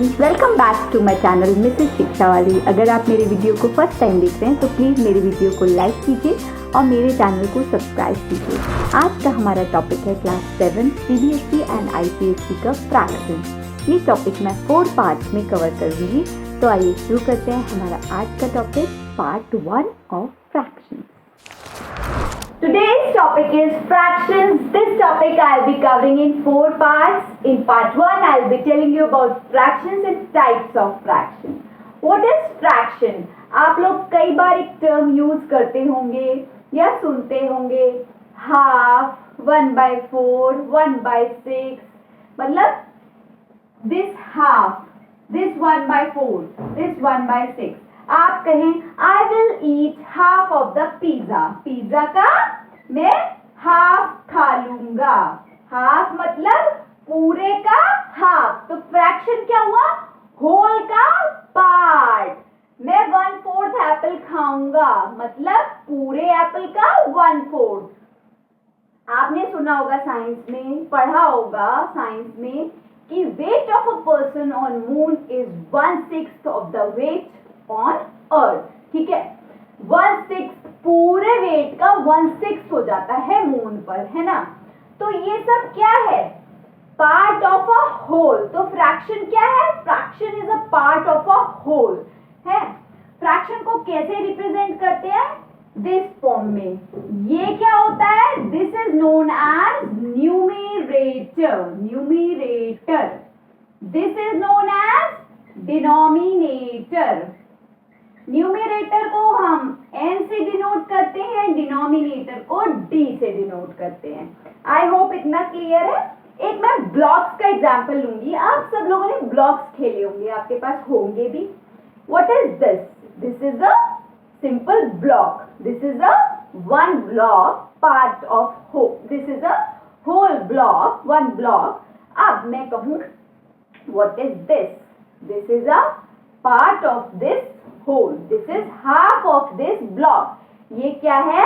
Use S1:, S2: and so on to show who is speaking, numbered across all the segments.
S1: Students, welcome back to my channel Mrs Shiksha वाली। अगर आप मेरे वीडियो को फर्स्ट टाइम देख रहे हैं तो प्लीज़ मेरे वीडियो को लाइक कीजिए और मेरे चैनल को सब्सक्राइब कीजिए। आज का हमारा टॉपिक है क्लास 7 सीबीएसई एंड आईसीएसई का फ्रैक्शन। ये टॉपिक मैं 4 पार्ट्स में कवर करूँगी। तो आइए शुरू करते हैं हमारा आज का topic, part 1 of fraction. Today's topic is fractions. This topic I'll be covering in 4 parts. In part 1, I'll be telling you about fractions and types of fraction. What is fraction? आप लोग कई बार एक टर्म यूज करते होंगे या सुनते होंगे, half, 1/4, 1/6, मतलब this half, this 1/4, this 1/6. आप कहें I will eat half of the pizza. Pizza का मैं हाफ खा लूंगा। हाफ मतलब पूरे का हाफ। तो फ्रैक्शन क्या हुआ? होल का पार्ट। मैं 1/4 एप्पल खाऊंगा, मतलब पूरे एप्पल का 1/4। आपने सुना होगा साइंस में, पढ़ा होगा साइंस में कि weight of a person on moon is 1/6 of the weight on earth. ठीक है, 1/6 पूरे वेट का 1/6 हो जाता है मून पर, है ना। तो ये सब क्या है? Part of a whole. तो फ्रैक्शन क्या है? Fraction is a part of a whole है। फ्रैक्शन को कैसे रिप्रेजेंट करते हैं? दिस फॉर्म में। ये क्या होता है? This is known as numerator. Numerator. This is known as denominator. Numerator को हम n से डिनोट करते हैं, डिनोमिनेटर को d से डिनोट करते हैं। आई होप इतना क्लियर है। एक मैं ब्लॉक्स का एग्जांपल लूंगी। आप सब लोगों ने ब्लॉक्स खेले होंगे, आपके पास होंगे भी। What is this? This is a simple block. This is a one block part of whole. This is a whole block, one block. अब मैं कहूं what is this? This is a part of this whole. This is half of this block. ये क्या है?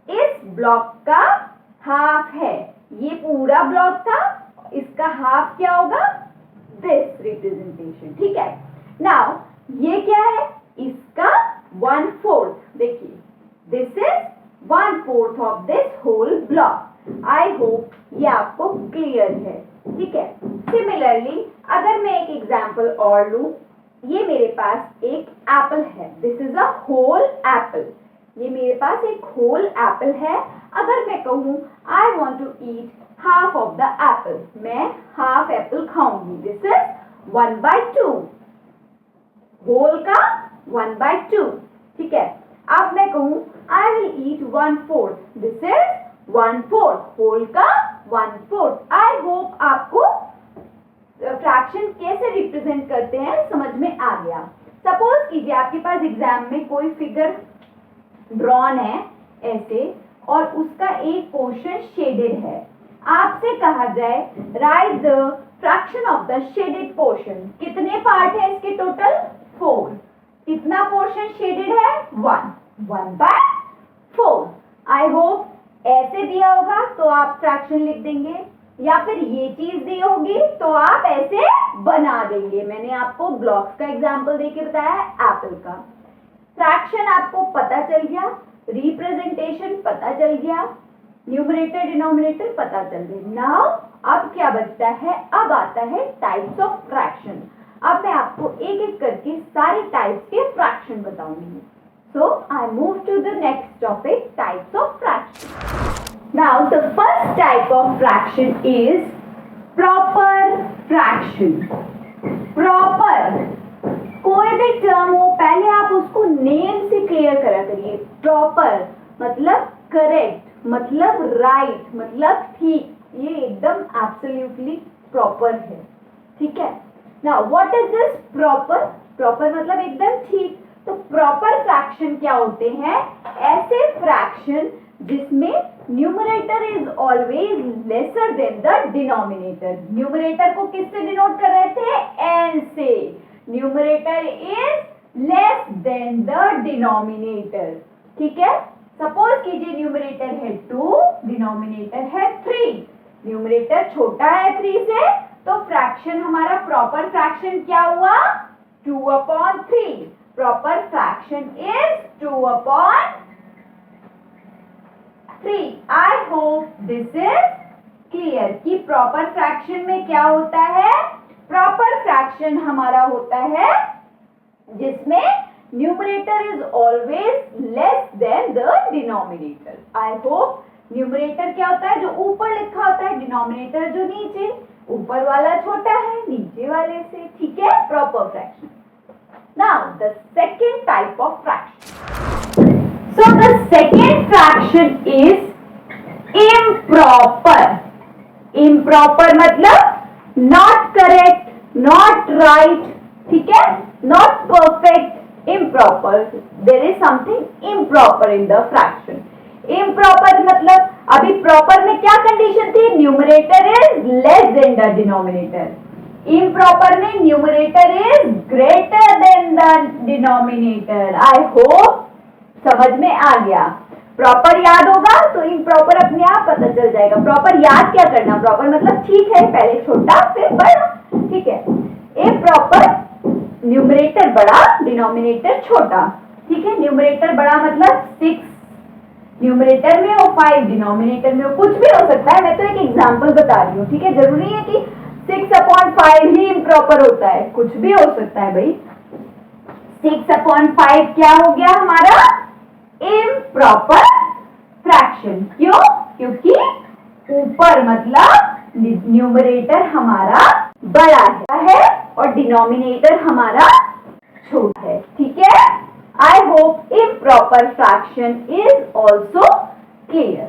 S1: इस block का half है। ये पूरा ब्लॉक था, इसका हाफ क्या होगा? This representation. ठीक है। Now ये क्या है? इसका 1/4। देखिए, this is 1/4 of this whole block. I hope ये आपको क्लियर है। ठीक है। Similarly, अगर मैं एक एग्जाम्पल और लूं, ये मेरे पास एक एप्पल है। This is a whole apple. ये मेरे पास एक होल एप्पल है। अगर मैं कहूं I want to eat half of the apple, मैं हाफ एप्पल खाऊंगी। This is 1/2। होल का 1/2। ठीक है। अब मैं कहूं I will eat 1/4, this is 1/4। Whole का 1/4। आई होप आपको फ्रैक्शन कैसे रिप्रेजेंट करते हैं समझ में आ गया। सपोज कीजिए आपके पास एग्जाम में कोई फिगर ड्रॉन है ऐसे, और उसका एक पोर्शन शेडेड है। आपसे कहा जाए right the fraction of the shaded portion. कितने पार्ट है इसके टोटल? 4। कितना पोर्शन शेडेड है? 1/4। आई होप ऐसे दिया होगा तो आप फ्रैक्शन लिख देंगे, या फिर ये चीज दी होगी तो आप ऐसे बना देंगे। मैंने आपको ब्लॉक्स का एग्जांपल देके बताया है एप्पल का। फ्रैक्शन आपको पता चल गया, रिप्रेजेंटेशन पता चल गया, न्यूमरेटर डिनोमिनेटर पता चल गया। नाउ अब क्या बचता है? अब आता है टाइप्स ऑफ फ्रैक्शन। अब मैं आपको एक एक करके सारे टाइप्स के फ्रैक्शन बताऊंगी। So I move to the next topic, types of fraction. Now the first type of fraction is proper fraction. Proper, कोई भी टर्म हो पहले आप उसको नेम से क्लियर करा करिए। Proper मतलब करेक्ट, मतलब राइट, मतलब ठीक। ये एकदम एब्सोल्युटली प्रॉपर है। ठीक है। Now what is this proper? Proper मतलब एकदम ठीक। तो प्रॉपर फ्रैक्शन क्या होते हैं? ऐसे फ्रैक्शन जिसमें numerator is always lesser than the denominator. Numerator को किससे डिनोट कर रहे थे? n से। Numerator is less than the denominator. ठीक है। सपोज कीजिए न्यूमरेटर है 2, डिनोमिनेटर है 3। न्यूमरेटर छोटा है 3 से तो फ्रैक्शन हमारा प्रॉपर फ्रैक्शन क्या हुआ 2/3. Proper fraction is 2/3. I hope this is clear कि प्रॉपर फ्रैक्शन में क्या होता है. प्रॉपर फ्रैक्शन हमारा होता है जिसमें numerator is always less than the denominator. I hope numerator क्या होता है जो ऊपर लिखा होता है, डिनोमिनेटर जो नीचे, ऊपर वाला छोटा है नीचे वाले से. ठीक है, proper fraction. Now the second type of fraction. So the second fraction is improper. Improper मतलब नॉट करेक्ट, नॉट राइट. ठीक है, not perfect, improper. There is something improper in the fraction. Improper मतलब अभी proper में क्या condition थी, numerator is less than the denominator. improper में numerator is greater than the denominator. I hope समझ में आ गया. प्रॉपर याद होगा तो इम्प्रॉपर अपने आप पता चल जाएगा. प्रॉपर याद क्या करना, प्रॉपर मतलब ठीक है पहले छोटा फिर बड़ा. ठीक है, इम्प्रॉपर न्यूमरेटर बड़ा डिनोमिनेटर छोटा. ठीक है, न्यूमरेटर बड़ा मतलब 6 न्यूमरेटर में हो, 5 डिनोमिनेटर में हो, कुछ भी हो सकता है. मैं तो एक एग्जांपल बता रही हूँ. ठीक है, जरूरी है कि 6/5 ही इम्प्रॉपर होता है, कुछ भी हो सकता है भाई. 6/5 क्या हो गया हमारा इम्प्रॉपर फ्रैक्शन. क्यों, क्योंकि ऊपर मतलब न्यूमरेटर हमारा बड़ा है और डिनोमिनेटर हमारा छोटा है. ठीक है, I hope improper fraction is also clear.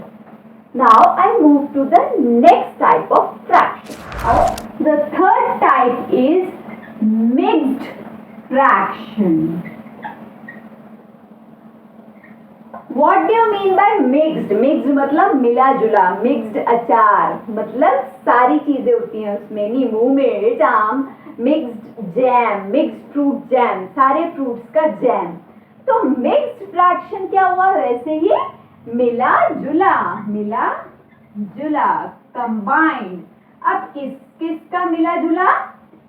S1: Now I move to the next type of fraction. The third type is mixed fraction. What do you mean by mixed? Mixed मतलब मिला जुला, mixed अचार मतलब सारी चीजें होती हैं उसमें, नींबू मिर्च आम, mixed jam, mixed fruit jam, सारे फ्रूट्स का जैम. तो मिक्स्ड फ्रैक्शन क्या हुआ, वैसे ही मिला जुला, मिला जुला, कंबाइंड. अब किस किस का मिला जुला,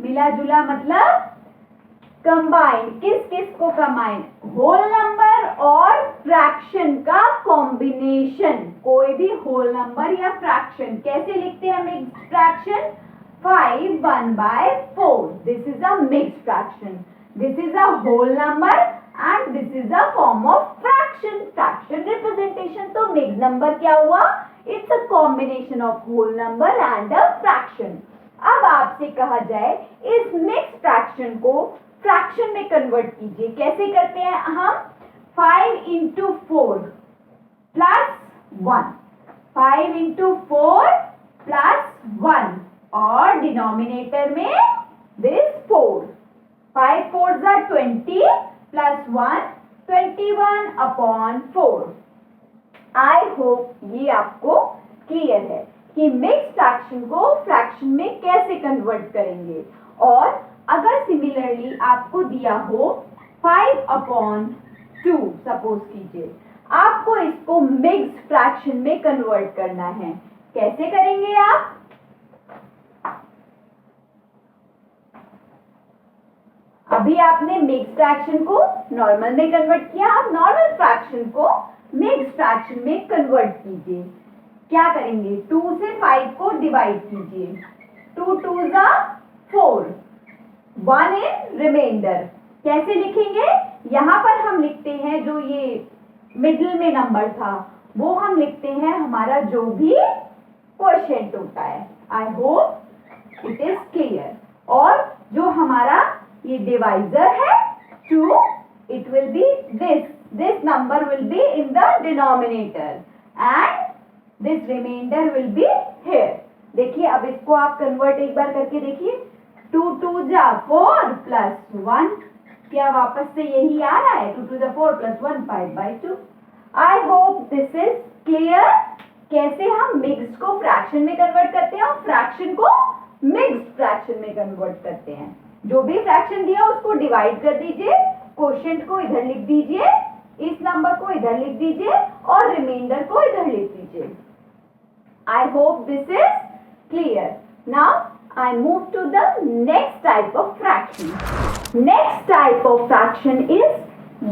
S1: मिला जुला मतलब कंबाइंड. किस किस को कंबाइंड, होल नंबर और फ्रैक्शन का कॉम्बिनेशन. कोई भी होल नंबर या फ्रैक्शन कैसे लिखते हैं mixed fraction, 5 1/4. This is a mixed fraction. This is a whole number and this is a form of fraction. Fraction representation. तो मिक्स्ड नंबर क्या हुआ, it's a combination of whole number and a fraction. अब आपसे कहा जाए इस mixed fraction को fraction में कन्वर्ट कीजिए. कैसे करते हैं हम, 5 into 4 plus 1, 5 into 4 plus 1 और डिनोमिनेटर में this 4. 5 4s are 20 plus 1 21/4. I hope ये आपको क्लियर है कि मिक्स्ड फ्रैक्शन को फ्रैक्शन में कैसे कन्वर्ट करेंगे. और अगर सिमिलरली आपको दिया हो 5/2 सपोज कीजिए, आपको इसको मिक्स्ड फ्रैक्शन में कन्वर्ट करना है. कैसे करेंगे आप, अभी आपने मिक्स्ड फ्रैक्शन को नॉर्मल में कन्वर्ट किया, आप नॉर्मल फ्रैक्शन को मिक्स्ड फ्रैक्शन में कन्वर्ट कीजिए. क्या करेंगे, 2 से 5 को डिवाइड कीजिए. 2 2s are 4, 1 इन रिमाइंडर. कैसे लिखेंगे, यहाँ पर हम लिखते हैं जो ये मिडिल में नंबर था वो हम लिखते हैं हमारा जो भी क्वोशिएंट होता है. I hope it is clear. और जो हमारा ये डिवाइजर है 2, it will be this number will be in the denominator and this reminder will be here. देखिए अब इसको आप कन्वर्ट एक बार करके देखिए. 2 2 जा 4 प्लस 1, क्या वापस से यही आ रहा है, 2 2 जा 4 plus 1 5/2. I hope this is clear कैसे हम मिक्स्ड को फ्रैक्शन में कन्वर्ट करते हैं और फ्रैक्शन को मिक्स्ड फ्रैक्शन में कन्वर्ट करते हैं. जो भी फ्रैक्शन दिया उसको डिवाइड कर दीजिए, क्वोशिएंट को इधर लिख दीजिए, इस नंबर को इधर लिख दीजिए और रिमाइंडर को इधर लिख दीजिए. I hope this is clear. Now I move to the next type of fraction. Next type of fraction is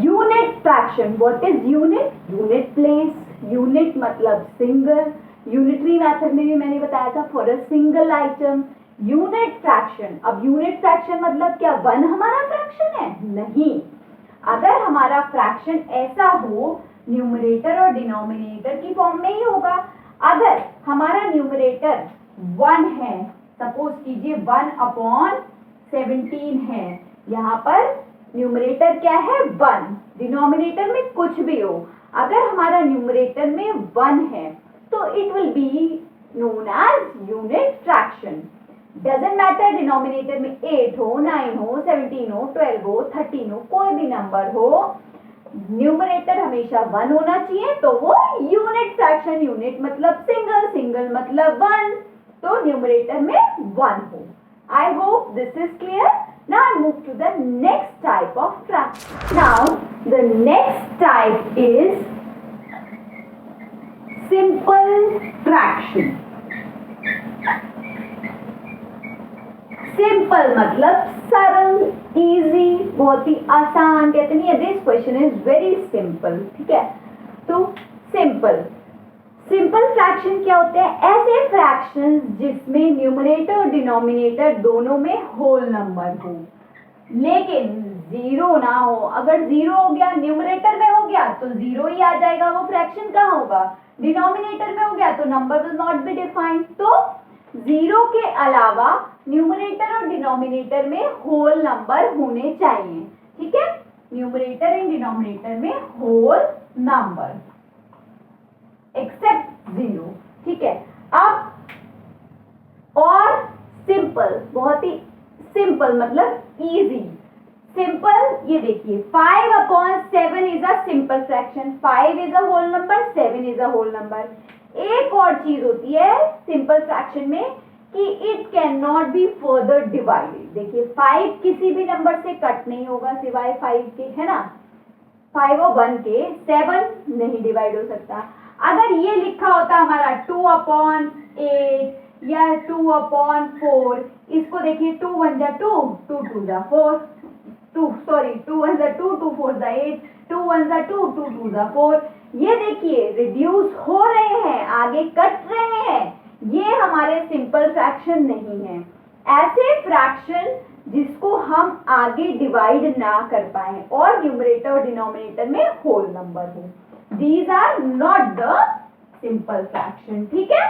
S1: unit fraction. What is unit? Unit place. Unit मतलब single. Unitary method में भी मैंने बताया था for a single item. Unit fraction. अब unit fraction मतलब क्या 1 हमारा fraction है? नहीं. अगर हमारा fraction ऐसा हो, न्यूमरेटर और डिनोमिनेटर की फॉर्म में ही होगा. अगर हमारा न्यूमरेटर 1 है, सपोज कीजिए 1/17 है, यहाँ पर न्यूमरेटर क्या है 1, डिनोमिनेटर में कुछ भी हो. अगर हमारा न्यूमरेटर में 1 है तो it will be known as unit fraction. Doesn't matter denominator में 8 हो, 9 हो, 17 हो, 12 हो, 13 हो, कोई भी नंबर हो, न्यूमरेटर हमेशा 1 होना चाहिए, तो वो यूनिट फ्रैक्शन. यूनिट मतलब सिंगल, सिंगल मतलब 1, तो न्यूमरेटर में 1 हो. I hope this is clear. Now I move to the next type of fraction. Now the next type is simple fraction. Simple मतलब सरल, इजी, बहुत ही आसान. कहते नहीं है this question is very simple. ठीक है, तो सिंपल फ्रैक्शन क्या होते हैं? ऐसे फ्रैक्शंस जिसमें न्यूमरेटर और डिनोमिनेटर दोनों में होल नंबर हो, लेकिन जीरो ना हो. अगर जीरो हो गया, न्यूमरेटर में हो गया तो जीरो ही आ जाएगा. वो फ्रैक्शन कहाँ होगा? डिनोमिनेटर में हो गया तो number will not be defined. तो जीरो के अलावा न्यूमरेटर और डिनोमिनेटर में होल नंबर होने चाहिए. ठीक है, न्यूमरेटर एंड डिनोमिनेटर में होल नंबर एक्सेप्ट जीरो. ठीक है, अब और सिंपल, बहुत ही सिंपल मतलब इजी. सिंपल ये देखिए 5/7 is a simple fraction. 5 is a whole number, 7 is a whole number. एक और चीज होती है सिंपल फ्रैक्शन में कि it can not be further divided. देखिए 5 किसी भी नंबर से कट नहीं होगा सिवाय 5 के, है ना. 5 और 1 के 7 नहीं डिवाइड हो सकता. अगर ये लिखा होता हमारा 2/8 या 2/4, इसको देखिए 2 1 जा 2, 2 2 जा 4, 2 1 जा 2, 2 4 जा 8, 2 1 जा 2, 2 2 जा 4. ये देखिए रिड्यूस हो रहे हैं, आगे कट रहे हैं. ये हमारे सिंपल फ्रैक्शन नहीं है. ऐसे फ्रैक्शन जिसको हम आगे डिवाइड ना कर पाए और न्यूमरेटर और डिनोमिनेटर में होल नंबर हो, these are not the simple fraction. ठीक है,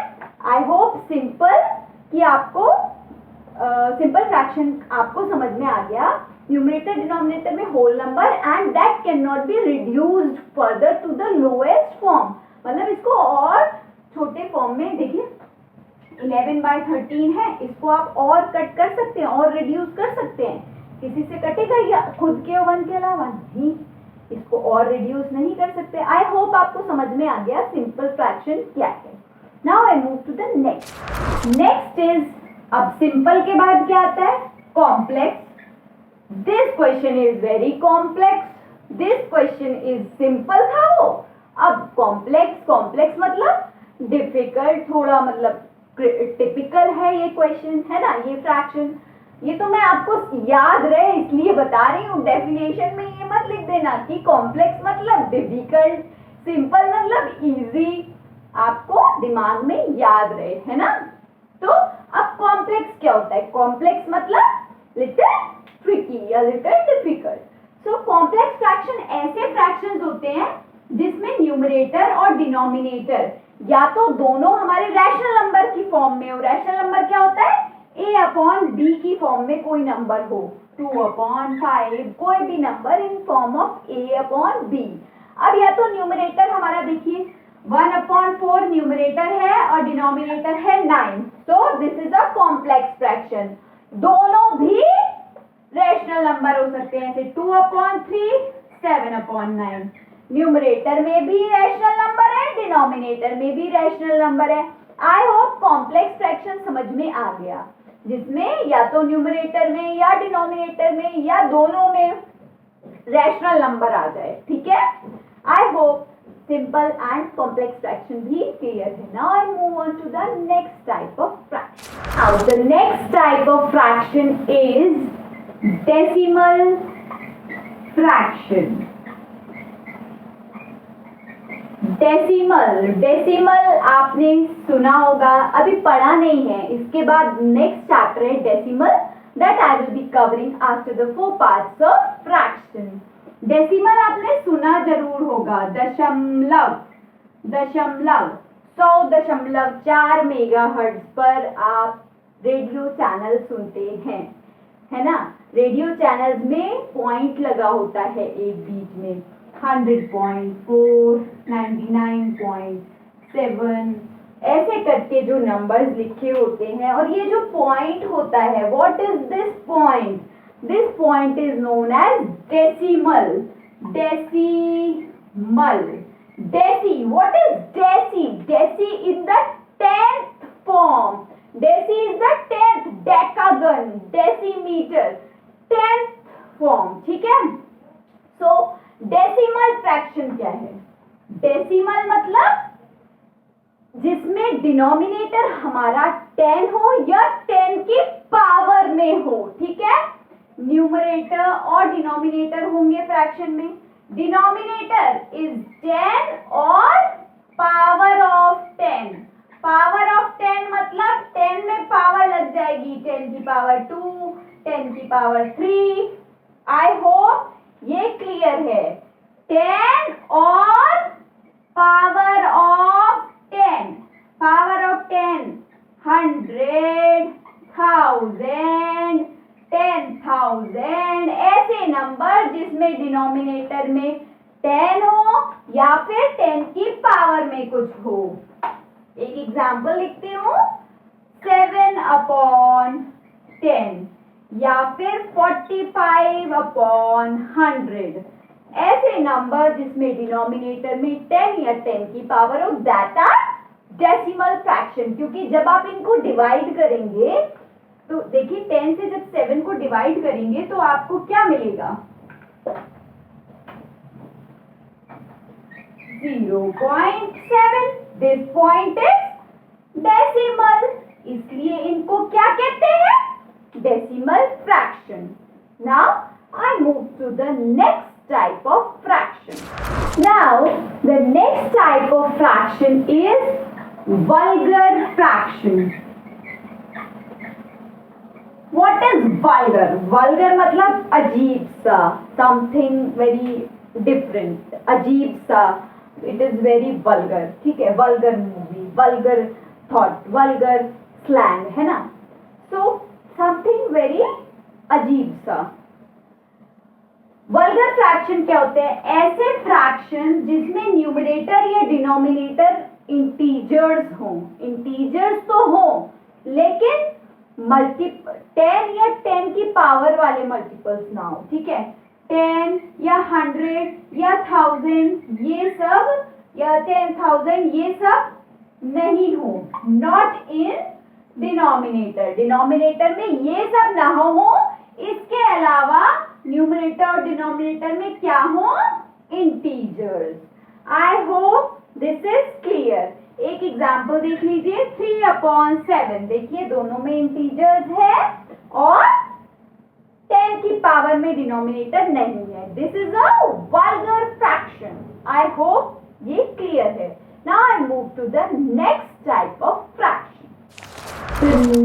S1: I hope simple कि आपको सिंपल फ्रैक्शन आपको समझ में आ गया. न्यूमरेटर डिनोमिनेटर में whole number and that can not be reduced further to the lowest form. मतलब इसको और छोटे फॉर्म में, देखिए 11/13 है, इसको आप और कट कर सकते हैं और रिड्यूस कर सकते हैं. किसी से कटेगा या खुद के 1 के अलावा? नहीं, इसको और रिड्यूस नहीं कर सकते. आई होप आपको समझ में आ गया सिंपल फ्रैक्शन क्या है. Now I move to the next. Next is, अब सिंपल के बाद क्या आता है? Complex. This question is very complex. This question is simple था वो, अब कॉम्प्लेक्स मतलब डिफिकल्ट, थोड़ा मतलब टिपिकल है ये क्वेश्चन, है ना. ये फ्रैक्शन, ये तो मैं आपको याद रहे इसलिए बता रही हूँ. डेफिनेशन में ये मत लिख देना कि कॉम्प्लेक्स मतलब डिफिकल्ट, सिंपल मतलब इजी. आपको दिमाग में याद रहे, है ना. तो अब कॉम्प्लेक्स क्या होता है? कॉम्प्लेक्स मतलब लिटिल ट्रिकी या little difficult. So complex fraction ऐसे फ्रैक्शंस होते हैं जिसमें न्यूमरेटर और डिनोमिनेटर या तो दोनों हमारे रैशनल नंबर की फॉर्म में हो. रैशनल नंबर क्या होता है? a/b की फॉर्म में कोई नंबर हो, 2/5, कोई भी number in form of a/b. अब या तो न्यूमरेटर हमारा देखिए 1/4 न्यूमरेटर है और डिनोमिनेटर है 9, तो this is a complex fraction. दोनों भी रैशनल नंबर हो सकते हैं, जैसे 2/3, 7/9. न्यूमरेटर में भी रैशनल नंबर है, डिनोमिनेटर में भी रैशनल नंबर है. आई होप कॉम्प्लेक्स फ्रैक्शन समझ में आ गया, जिसमें या तो न्यूमरेटर में या डिनोमिनेटर में या दोनों में रैशनल नंबर आ जाए. ठीक है, I hope simple and complex fraction भी क्लियर है. Now I move on to the next type of fraction. Now the next type of fraction is decimal fraction. Decimal आपने सुना होगा, अभी पढ़ा नहीं है. इसके बाद नेक्स्ट चैप्टर है decimal, that I will be covering after the 4 parts of fraction. Decimal आपने सुना जरूर होगा. दशमलव 100.4 मेगाहर्ट्ज पर आप रेडियो चैनल सुनते हैं, है ना. रेडियो चैनल्स में पॉइंट लगा होता है एक बीच में. 100.4, 99.7 ऐसे करके जो नंबर्स लिखे होते हैं. और ये जो पॉइंट होता है, what is this point? This point is known as decimal. Deci. What is deci? Deci in the 10th form. Deci is the 10th. Decagon, decimeter, 10th form. ठीक है. So decimal fraction क्या है? Decimal मतलब जिसमें denominator हमारा 10 हो या 10 की पावर में हो. ठीक है. न्यूमरेटर और डिनोमिनेटर होंगे फ्रैक्शन में. डिनोमिनेटर इज 10 और पावर ऑफ 10. पावर ऑफ 10 मतलब 10 में पावर लग जाएगी. 10 की पावर 2, 10 की पावर 3. आई होप ये क्लियर है. 10 और पावर ऑफ 10. पावर ऑफ 10 100, 1000, 10,000 ऐसे नंबर जिसमें डिनोमिनेटर में 10 हो या फिर 10 की पावर में कुछ हो. एक एग्जाम्पल लिखती हूँ. 7/10 या फिर 45/100 ऐसे नंबर जिसमें डिनोमिनेटर में 10 या 10 की पावर हो, दैट आर डेसिमल फ्रैक्शन. क्योंकि जब आप इनको डिवाइड करेंगे तो देखिए 10 से जब 7 को डिवाइड करेंगे तो आपको क्या मिलेगा? 0.7. दिस पॉइंट इज डेसिमल, इसलिए इनको क्या कहते हैं? Decimal fraction. Now I move to the next type of fraction. Now the next type of fraction is vulgar fraction. What is vulgar? Vulgar मतलब अजीब सा, something very different, अजीब सा. It is very vulgar. ठीक है. vulgar movie, vulgar thought, vulgar slang, है ना. So something very अजीब सा. वल्गर फ्रैक्शन क्या होते हैं? ऐसे फ्रैक्शन जिसमें न्यूमरेटर या डिनोमिनेटर इंटीजर्स हों. इंटीजर्स तो हों लेकिन 10 या 10 की पावर वाले मल्टीपल्स ना हो. ठीक है. 10 या 100 या 1000 ये सब या 10,000 ये सब नहीं हो. Not in denominator. डिनोमिनेटर में ये सब ना हो. इसके अलावा न्यूमरेटर और डिनोमिनेटर में क्या हो? Integers. I hope this is clear. एक एग्जाम्पल देख लीजिए. 3/7. देखिए दोनों में इंटीजर्स है और 10 की पावर में डिनोमिनेटर नहीं है. This is a vulgar fraction. I hope ये क्लियर है. Now I move to the next type of fraction. The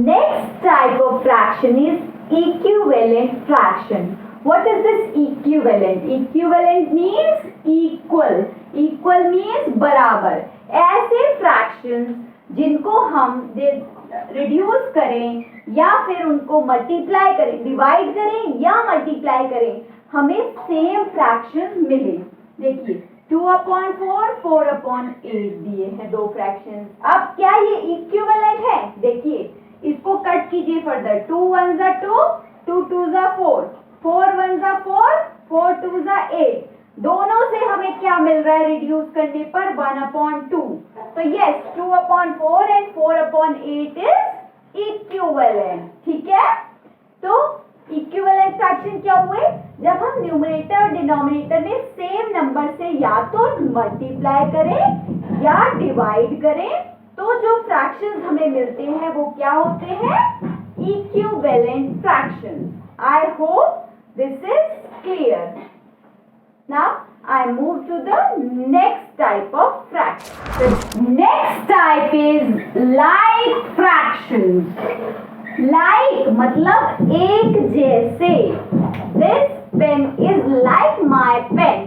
S1: next type of fraction is equivalent fraction. What is this equivalent? Equivalent means equal. Equal means बराबर. ऐसे fractions जिनको हम reduce करें या फिर उनको मल्टीप्लाई करें, डिवाइड करें या मल्टीप्लाई करें, हमें सेम फ्रैक्शंस मिले. देखिए 2/4, 4/8 दिए हैं दो फ्रैक्शंस. अब क्या ये इक्विवेलेंट है? देखिए इसको कट कीजिए further. 2 1s are 2, 2 2s are 4, 4 1s are 4, 4 2s are 8. दोनों से हमें क्या मिल रहा है रिड्यूस करने पर? 1/2. तो यस 2/4 एंड 4/8 इज इक्विवेलेंट. ठीक है. तो इक्विवेलेंट फ्रैक्शन क्या हुए? जब हम न्यूमरेटर और डिनोमिनेटर में सेम नंबर से या तो मल्टीप्लाई करें या डिवाइड करें तो जो फ्रैक्शंस हमें मिलते हैं वो क्या होते हैं? Equivalent fractions. I hope this is clear. Now I move to the next type of fraction. The next type is like fractions. Like मतलब एक जैसे. This pen is like my pen.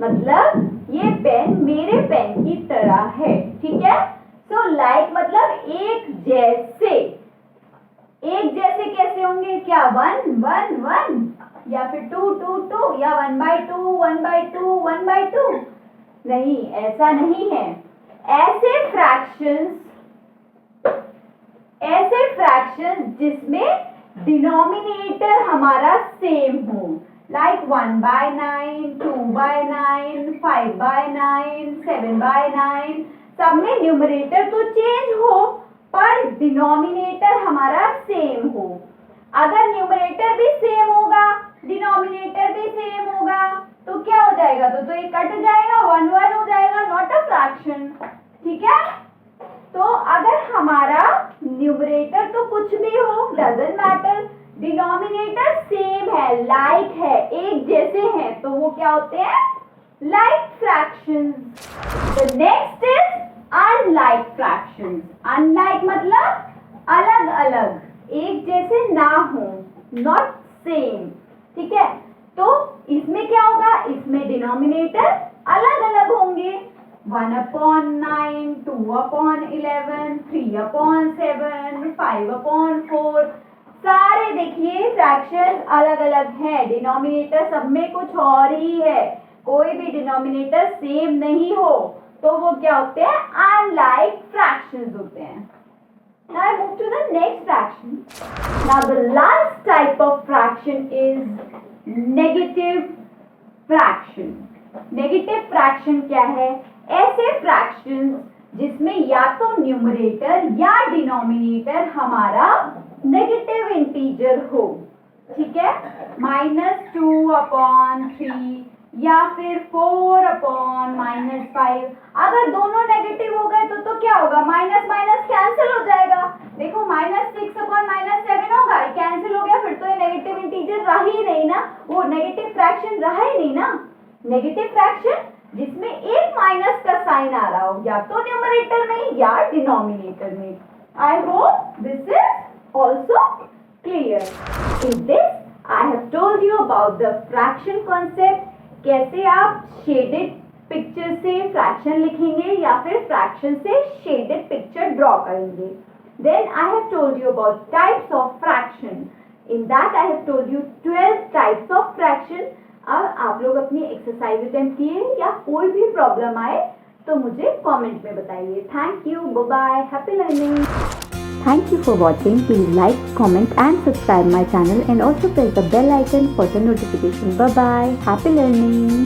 S1: मतलब ये पेन मेरे पेन की तरह है. ठीक है? So like मतलब एक जैसे. एक जैसे कैसे होंगे? क्या 1 1 1 या फिर 2 2 2 या 1/2 1/2 1/2? नहीं, ऐसा नहीं है. ऐसे फ्रैक्शंस जिसमें डिनोमिनेटर हमारा सेम हो, लाइक 1/9 2/9 5/9 7/9. सब में न्यूमरेटर तो चेंज हो पर डिनोमिनेटर हमारा सेम हो. अगर न्यूमरेटर भी सेम होगा, डिनोमिनेटर भी सेम होगा तो क्या हो जाएगा? तो ये कट जाएगा, 1 1 हो जाएगा, नॉट अ फ्रैक्शन. ठीक है? तो अगर हमारा न्यूमरेटर तो कुछ भी हो, डजंट मैटर, डिनोमिनेटर सेम है, लाइक है, एक जैसे हैं, तो वो क्या होते हैं? Like fractions. The next is unlike fractions. Unlike मतलब अलग अलग, एक जैसे ना हो, नॉट सेम. ठीक है? तो इसमें क्या होगा? इसमें डिनोमिनेटर अलग अलग होंगे. 1/9 2/11 3/7 5/4. सारे देखिए फ्रैक्शन अलग अलग हैं. डिनोमिनेटर सब में कुछ और ही है. कोई भी डिनोमिनेटर सेम नहीं हो तो वो क्या होते हैं? अनलाइक फ्रैक्शंस होते हैं. Now I move to the next fraction. Now the last type of fraction is negative fraction. Negative fraction क्या है? ऐसे fractions जिसमें या तो न्यूमरेटर या डिनोमिनेटर हमारा नेगेटिव इंटीजर हो. ठीक है? -2/3 या फिर 4/-5. अगर दोनों नेगेटिव हो गए तो क्या होगा? माइनस माइनस कैंसिल हो जाएगा. देखो -6/-7 होगा, कैंसिल हो गया, फिर तो ये नेगेटिव इंटीजर रहा ही नहीं ना, वो नेगेटिव फ्रैक्शन रहा ही नहीं ना. नेगेटिव फ्रैक्शन जिसमें एक माइनस का साइन आ रहा हो, या तो न्यूमरेटर में या डिनोमिनेटर में. I hope this is also clear. In this I have told you about the fraction concept. कैसे आप शेडेड पिक्चर से फ्रैक्शन लिखेंगे या फिर फ्रैक्शन से शेडेड पिक्चर ड्रॉ करेंगे. Then I have told you about types of fraction. In that I have told you 12 types of fraction. अब आप लोग अपनी एक्सरसाइज अटेम्प्ट किए या कोई भी प्रॉब्लम आए तो मुझे कमेंट में बताइए. Thank you. Bye bye. Happy learning.
S2: Thank you for watching. Please like, comment and subscribe my channel and also press the bell icon for the notification. Bye bye. Happy learning.